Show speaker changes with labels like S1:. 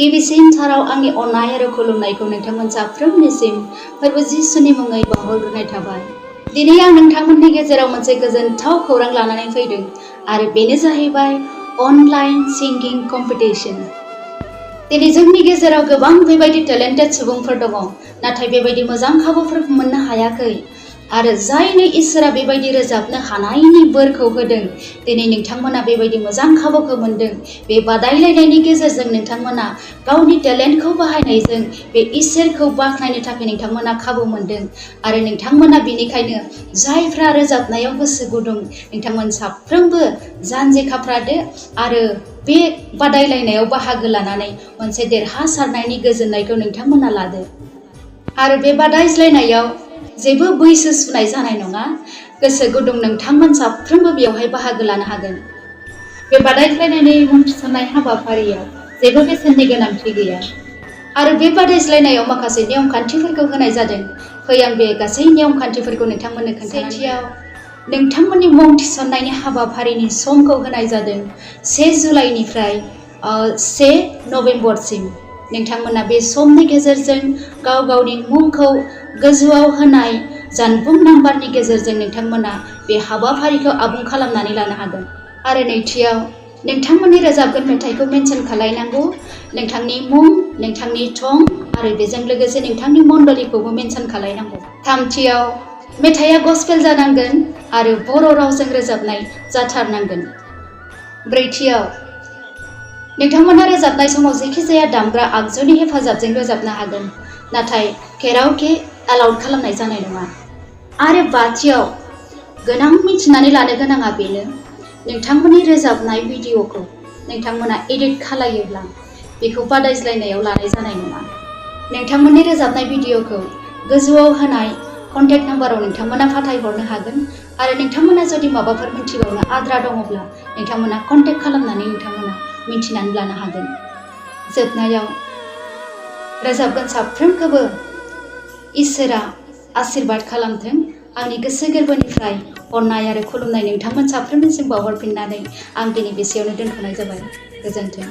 S1: गिबिसिनथाराव आंनि अननाय आरो खुलुमनायखौ नोंथांमोन साफ्रोमनिसिम फोरबो जिसुनि मुङै बावहरग्रोनाय थाबाय। दिनै आं नोंथांमोननि गेजेराव मोनसे गोजोनथाव खौरां लानानै फैदों आरो बेनो जाहैबाय अनलाइन सिंगिं कम्पिटिशन। दिनै जोंनि गेजेराव गोबां बेबायदि टेलेन्टेड सुबुंफोर दङ, नाथाय बेबायदि मोजां खाबुफोरखौ मोननो हायाखै आरो जायनो इसोरा बेबायदि रोजाबनो हानायनि बोरखौ होदों, दिनै नोंथांमोना बेबायदि मोजां खाबुखौ मोनदों। बे बादायलायनायनि गेजेरजों नोंथांमोना गावनि टेलेन्टखौ बाहायनायजों बे इसोरखौ बाख्नायनो थाखाय नोंथांमोना खाबु मोनदों आरो नोंथांमोना बेनिखायनो जायफ्रा रोजाबनायाव गोसो गुदुं, नोंथांमोन साफ्रोमबो जानजि खाफ्रादो आरो बे बादायलायनायाव बाहागो लानानै मोनसे देरहासारनायनि गोजोननायखौ नोंथांमोना लादो। आरो बे बादायज्लायनायाव जेबो बैसो सुनाय जानाय नङा। गोसो गुदुं नोंथांमोन साफ्रोमबो बेवहाय बाहागो लानो हागोन। बे बादायज्लायनायनि मुं थिसननाय हाबाफारियाव जेबो बेसेननि गोनांथि गैया आरो बे बादायज्लायनायाव माखासे नेम खान्थिफोरखौ होनाय जादों। फै आं बे गासै नेम खान्थिफोरखौ नोंथांमोननो खोन्थानोसै। सेथियाव नोंथांमोननि मुं थिसननायनि हाबाफारिनि समखौ होनाय जादों 1 जुलाइनिफ्राय 1 नभेम्बरसिम। नोंथांमोना बे समनि गेजेरजों गाव गावनि मुंखौ गोजौआव होनाय जानबुं नाम्बारनि गेजेरजों नोंथांमोना बे हाबाफारिखौ आबुं खालामनानै लानो हागोन। आरो नैथियाव नोंथांमोननि रोजाबगोन मेथाइखौ मेनसन खालायनांगौ, नोंथांनि मुं, नोंथांनि थं आरो बेजों लोगोसे नोंथांनि मण्डलीखौबो मेनसन खालायनांगौ। थामथियाव मेथाइया गस्पेल जानांगोन आरो बर' रावजों रोजाबनाय जाथारनांगोन। ब्रैथियाव नोंथांमोना रोजाबनाय समाव जायखिजाया दामग्रा आगजुनि हेफाजाबजों रोजाबनो हागोन, नाथाय केरावके एलाउड खालामनाय जानाय नङा। आरो बाथियाव गोनां मिथिनानै लानो गोनाङा बेनो, नोंथांमोननि रोजाबनाय भिडिअ'खौ नोंथांमोना एडिट खालायोब्ला बेखौ बादायज्लायनायाव लानाय जानाय नङा। नोंथांमोननि रोजाबनाय भिडिअ'खौ गोजौआव होनाय कन्टेक्ट नाम्बाराव नोंथांमोना फाथायहरनो हागोन आरो नोंथांमोना जुदि माबाफोर मिथिबावनो आद्रा दङब्ला नोंथांमोना कन्टेक्ट खालामनानै नोंथांमोना मिथिनानै लानो हागोन। जोबनायाव रोजाबगोन साफ्रोमखौबो इसोरा आशीर्बाद खालामथों। आंनि गोसो गोरबोनिफ्राय अननाय आरो खुलुमनाय नोंथांमोन साफ्रोमनिसिम बावहरफिननानै आं दिनै बेसेयावनो दोनथ'नाय जाबाय। गोजोन्थों।